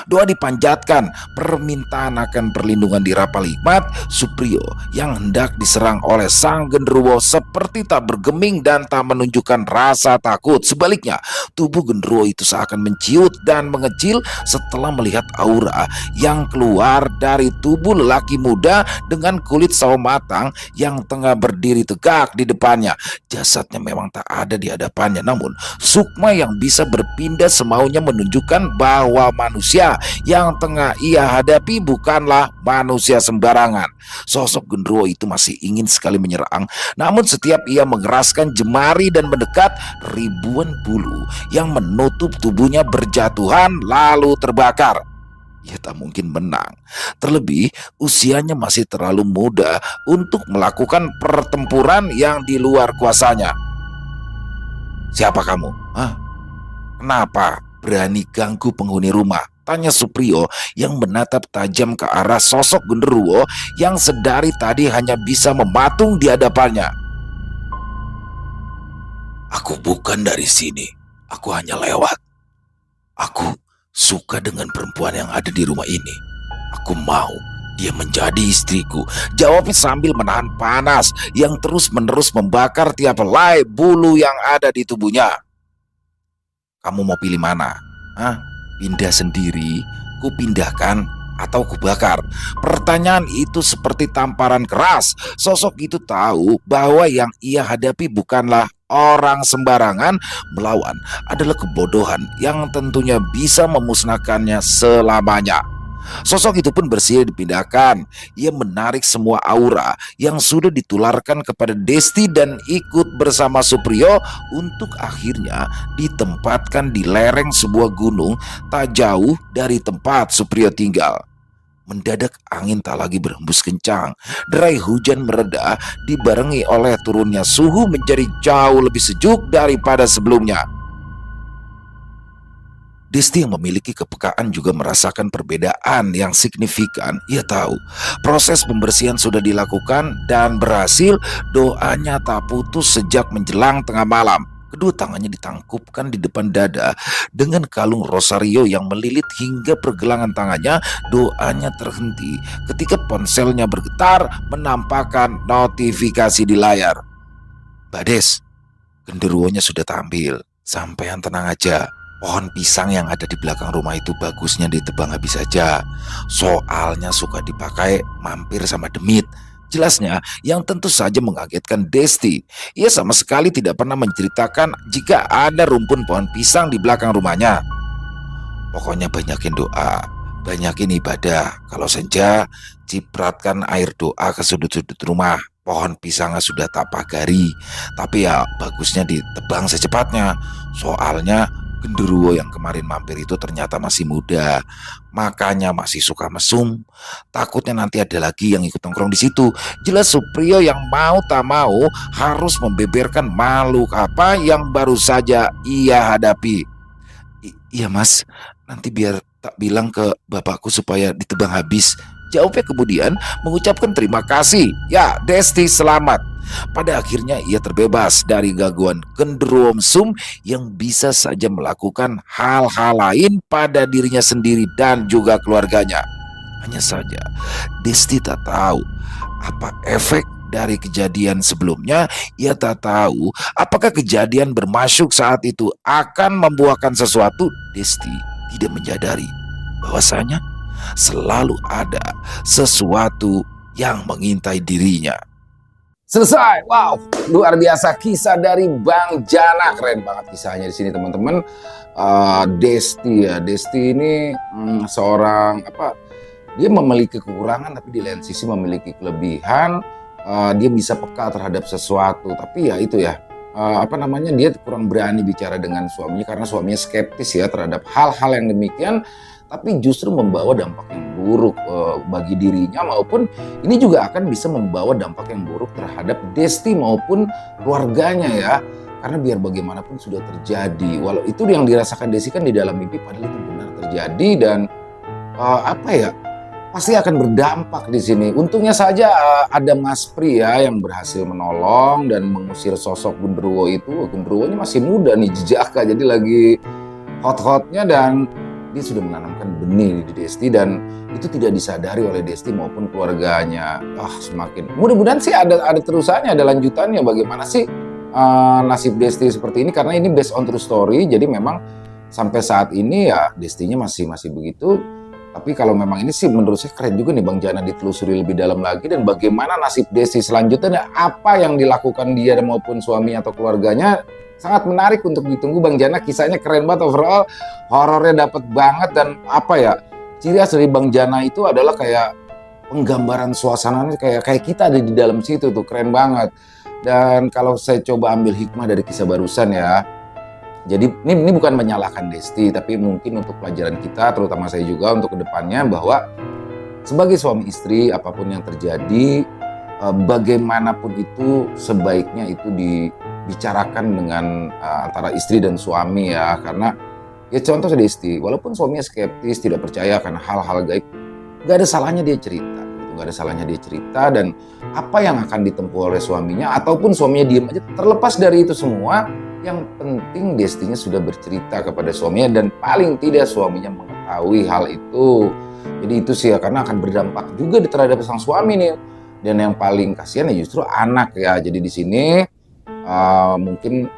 Doa dipanjatkan, permintaan akan perlindungan dirapal hikmat. Suprio yang hendak diserang oleh sang genderuwo seperti tak bergeming dan tak menunjukkan rasa takut. Sebaliknya, tubuh genderuwo itu seakan menciut dan mengecil setelah melihat aura yang keluar dari tubuh lelaki muda dengan kulit sawo matang yang tengah berdiri tegak di depannya. Jasadnya memang tak ada di hadapannya, namun Sukma yang bisa berpindah semaunya menunjukkan bahwa manusia yang tengah ia hadapi bukanlah manusia sembarangan. Sosok genderuwo itu masih ingin sekali menyerang, namun setiap ia mengeraskan jemari dan mendekat, ribuan bulu yang menutup tubuhnya berjatuhan lalu terbakar. Ia tak mungkin menang. Terlebih usianya masih terlalu muda untuk melakukan pertempuran yang di luar kuasanya. "Siapa kamu? Hah? Kenapa berani ganggu penghuni rumah?" tanya Suprio yang menatap tajam ke arah sosok genderuwo yang sedari tadi hanya bisa mematung di hadapannya. "Aku bukan dari sini. Aku hanya lewat. Aku suka dengan perempuan yang ada di rumah ini. Aku mau dia menjadi istriku, jawabnya sambil menahan panas yang terus-menerus membakar tiap helai bulu yang ada di tubuhnya. Kamu mau pilih mana? Hah? Pindah sendiri, ku pindahkan, atau ku bakar? Pertanyaan itu seperti tamparan keras. Sosok itu tahu bahwa yang ia hadapi bukanlah orang sembarangan, melawan adalah kebodohan yang tentunya bisa memusnahkannya selamanya. Sosok itu pun bersedia dipindahkan. Ia menarik semua aura yang sudah ditularkan kepada Desti dan ikut bersama Supriyo untuk akhirnya ditempatkan di lereng sebuah gunung tak jauh dari tempat Supriyo tinggal. Mendadak angin tak lagi berhembus kencang. Derai hujan mereda dibarengi oleh turunnya suhu menjadi jauh lebih sejuk daripada sebelumnya. Desti yang memiliki kepekaan juga merasakan perbedaan yang signifikan. Ia tahu proses pembersihan sudah dilakukan dan berhasil. Doanya tak putus sejak menjelang tengah malam. Kedua tangannya ditangkupkan di depan dada dengan kalung rosario yang melilit hingga pergelangan tangannya. Doanya terhenti ketika ponselnya bergetar menampakkan notifikasi di layar. Bades, genderuwonya sudah tampil. Sampean tenang aja. Pohon pisang yang ada di belakang rumah itu bagusnya ditebang habis saja. Soalnya suka dipakai mampir sama demit. Jelasnya yang tentu saja mengagetkan Desti. Ia sama sekali tidak pernah menceritakan jika ada rumpun pohon pisang di belakang rumahnya. Pokoknya banyakin doa, banyakin ibadah. Kalau senja, cipratkan air doa ke sudut-sudut rumah. Pohon pisangnya sudah tak pagari, tapi ya bagusnya ditebang secepatnya. Soalnya genderuwo yang kemarin mampir itu ternyata masih muda, makanya masih suka mesum. Takutnya nanti ada lagi yang ikut nongkrong di situ. Jelas Supriyo yang mau tak mau harus membeberkan makhluk apa yang baru saja ia hadapi. Iya mas, nanti biar tak bilang ke bapakku supaya ditebang habis. Jawabnya kemudian mengucapkan terima kasih. Ya, Desti selamat. Pada akhirnya ia terbebas dari gangguan genderuwo mesum yang bisa saja melakukan hal-hal lain pada dirinya sendiri dan juga keluarganya. Hanya saja Desti tak tahu apa efek dari kejadian sebelumnya. Ia tak tahu apakah kejadian bermasyuk saat itu akan membuahkan sesuatu. Desti tidak menyadari bahwasanya selalu ada sesuatu yang mengintai dirinya. Selesai. Wow, luar biasa kisah dari Bang Jana. Keren banget kisahnya di sini teman-teman. Desti ya, Desti ini seorang apa? Dia memiliki kekurangan tapi di lain sisi memiliki kelebihan. Dia bisa peka terhadap sesuatu, tapi ya itu ya. Dia kurang berani bicara dengan suaminya karena suaminya skeptis ya terhadap hal-hal yang demikian. Tapi justru membawa dampak yang buruk bagi dirinya maupun ini juga akan bisa membawa dampak yang buruk terhadap Desti maupun keluarganya ya. Karena biar bagaimanapun sudah terjadi. Walau itu yang dirasakan Desti kan di dalam mimpi padahal itu benar terjadi dan pasti akan berdampak di sini. Untungnya saja ada Mas Pri ya yang berhasil menolong dan mengusir sosok genderuwo itu. Genderuwonya masih muda nih, jejaka, jadi lagi hot-hotnya dan dia sudah menanamkan benih di Desti dan itu tidak disadari oleh Desti maupun keluarganya. Semakin mudah-mudahan sih ada terusannya, ada lanjutannya bagaimana sih nasib Desti seperti ini karena ini based on true story. Jadi memang sampai saat ini ya Destinya masih begitu. Tapi kalau memang ini sih menurut saya keren juga nih Bang Jana ditelusuri lebih dalam lagi dan bagaimana nasib Desti selanjutnya dan apa yang dilakukan dia maupun suaminya atau keluarganya. Sangat menarik untuk ditunggu Bang Jana, kisahnya keren banget overall, horornya dapet banget dan ciri khas dari Bang Jana itu adalah kayak penggambaran suasananya kayak kita ada di dalam situ tuh, keren banget. Dan kalau saya coba ambil hikmah dari kisah barusan ya, jadi ini bukan menyalahkan Desti, tapi mungkin untuk pelajaran kita, terutama saya juga untuk kedepannya bahwa sebagai suami istri apapun yang terjadi, bagaimanapun itu sebaiknya itu dibicarakan dengan antara istri dan suami ya, karena ya contoh Desti, walaupun suaminya skeptis tidak percaya karena hal-hal gaib, gak ada salahnya dia cerita, gak ada salahnya dia cerita dan apa yang akan ditempuh oleh suaminya ataupun suaminya diem aja, terlepas dari itu semua Yang penting Destinya sudah bercerita kepada suaminya dan paling tidak suaminya mengetahui hal itu. Jadi itu sih ya, karena akan berdampak juga terhadap sang suami nih. Dan yang paling kasihan ya justru anak ya. Jadi di sini mungkin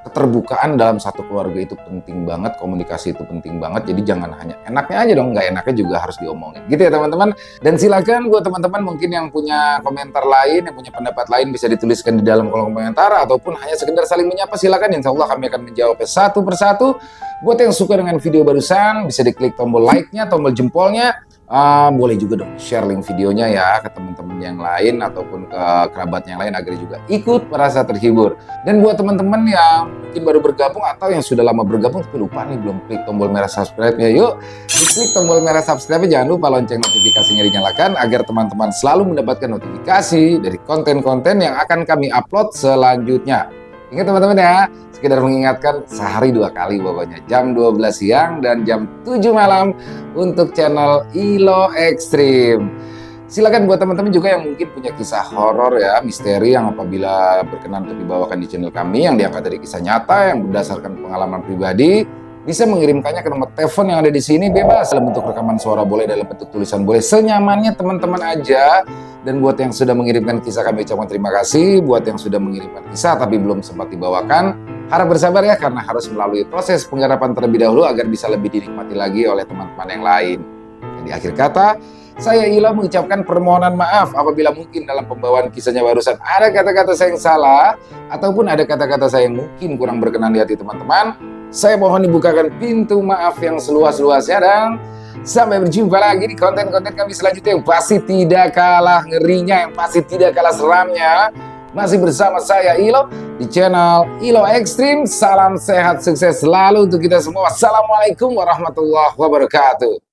keterbukaan dalam satu keluarga itu penting banget, komunikasi itu penting banget. Jadi jangan hanya enaknya aja dong, nggak enaknya juga harus diomongin. Gitu ya teman-teman. Dan silakan buat teman-teman mungkin yang punya komentar lain, yang punya pendapat lain bisa dituliskan di dalam kolom komentar ataupun hanya sekedar saling menyapa, silakan. Insya Allah kami akan menjawabnya satu persatu. Buat yang suka dengan video barusan bisa diklik tombol like-nya, tombol jempolnya. Boleh juga dong share link videonya ya ke teman-teman yang lain ataupun ke kerabat yang lain agar juga ikut merasa terhibur. Dan buat teman-teman yang mungkin baru bergabung atau yang sudah lama bergabung tapi lupa nih belum klik tombol merah subscribe ya, yuk klik tombol merah subscribe, jangan lupa lonceng notifikasinya dinyalakan agar teman-teman selalu mendapatkan notifikasi dari konten-konten yang akan kami upload selanjutnya. Ingat teman-teman ya, sekedar mengingatkan sehari 2 kali pokoknya, jam 12 siang dan jam 7 malam untuk channel ILO Extreme. Silakan buat teman-teman juga yang mungkin punya kisah horor ya, misteri yang apabila berkenan untuk dibawakan di channel kami yang diangkat dari kisah nyata yang berdasarkan pengalaman pribadi, bisa mengirimkannya ke nomor telepon yang ada di sini, bebas dalam bentuk rekaman suara boleh, dalam bentuk tulisan boleh, senyamannya teman-teman aja. Dan buat yang sudah mengirimkan kisah kami ucapkan terima kasih. Buat yang sudah mengirimkan kisah tapi belum sempat dibawakan, harap bersabar ya karena harus melalui proses penggarapan terlebih dahulu agar bisa lebih dinikmati lagi oleh teman-teman yang lain. Dan di akhir kata, saya Ilo mengucapkan permohonan maaf apabila mungkin dalam pembawaan kisahnya barusan ada kata-kata saya yang salah ataupun ada kata-kata saya yang mungkin kurang berkenan di hati teman-teman. Saya mohon dibukakan pintu maaf yang seluas-luasnya dan sampai berjumpa lagi di konten-konten kami selanjutnya yang pasti tidak kalah ngerinya, yang pasti tidak kalah seramnya. Masih bersama saya Ilo di channel ILO Extreme. Salam sehat, sukses selalu untuk kita semua. Wassalamualaikum warahmatullahi wabarakatuh.